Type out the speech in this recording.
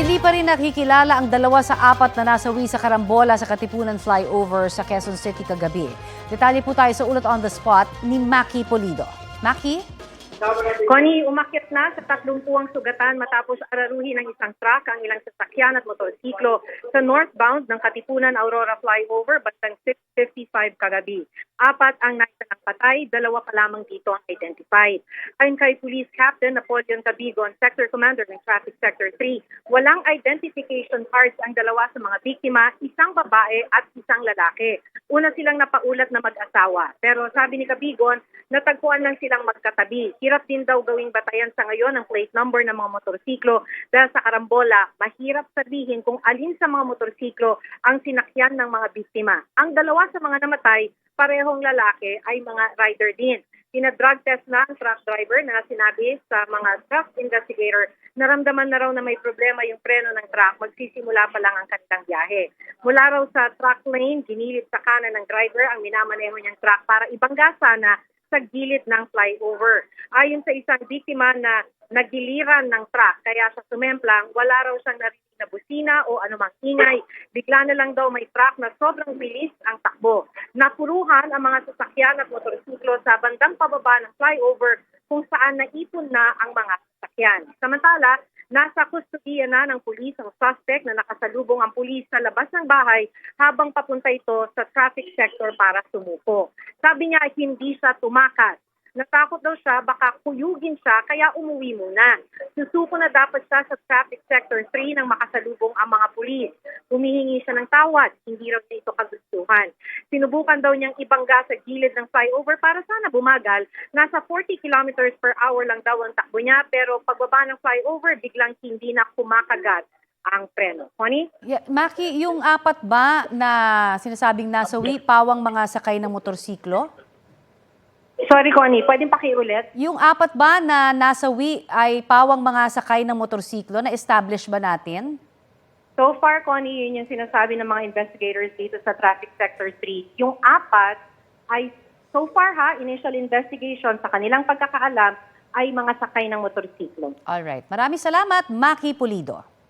Hindi pa rin nakikilala ang 2 sa 4 na nasawi sa karambola sa Katipunan flyover sa Quezon City kagabi. Detalye po tayo sa ulat on the spot ni Maki Polido. Maki? Connie, umakyat na sa 30 sugatan matapos araruhin ng isang truck ang ilang sasakyan at motorsiklo sa northbound ng Katipunan Aurora flyover bandang 6:55 kagabi. 4 ang naitanang patay, 2 pa lamang dito ang identified. Ayon kay Police Captain Napoleon Tabigon, Sector Commander ng Traffic Sector 3, walang identification cards ang 2 sa mga biktima, isang babae at isang lalaki. Una silang napaulat na mag-asawa. Pero sabi ni Tabigon, natagpuan lang silang magkatabi. Hirap din daw gawing batayan sa ngayon ang plate number ng mga motorsiklo dahil sa karambola, mahirap sabihin kung alin sa mga motorsiklo ang sinakyan ng mga biktima. Ang 2 sa mga namatay, parehong lalaki ay mga rider din. Ina-drug test na ang truck driver na sinabi sa mga truck investigator, naramdaman na raw na may problema yung preno ng truck, magsisimula pa lang ang kanilang biyahe. Mula raw sa truck lane, ginilid sa kanan ng driver ang minamaneho niyang truck para ibangga sana sa gilid ng flyover. Ayon sa isang biktima na nagiliran ng truck, kaya sa sumemplang, wala raw siyang narinig na busina o anumang ingay. Bigla na lang daw may truck na sobrang bilis ang takbo. Napuruhan ang mga sasakyan at motorsiklo sa bandang pababa ng flyover kung saan naipon na ang mga sasakyan. Samantala, nasa kustudiya na ng pulis ang suspect na nakasalubong ang pulis sa labas ng bahay habang papunta ito sa traffic sector para sumuko. Sabi niya hindi siya tumakas. Natakot daw siya, baka kuyugin siya, kaya umuwi muna. Susuko na dapat siya sa traffic sector 3 nang makasalubong ang mga pulis. Humihingi siya ng tawad, hindi raw niya ito kagustuhan. Sinubukan daw niyang ibangga sa gilid ng flyover para sana bumagal. Nasa 40 kilometers per hour lang daw ang takbo niya, pero pagbaba ng flyover, biglang hindi na kumakagat ang preno. Connie? Yeah, Maki, yung 4 ba na sinasabing nasawi, pawang mga sakay ng motorsiklo? Sorry, Connie, pwedeng pakiulit? Yung 4 ba na nasawi ay pawang mga sakay ng motorsiklo, na-establish ba natin? So far, Connie, yun yung sinasabi ng mga investigators dito sa Traffic Sector 3. Yung 4 ay, so far initial investigation sa kanilang pagkakaalam ay mga sakay ng motorsiklo. Alright. Maraming salamat, Maki Pulido.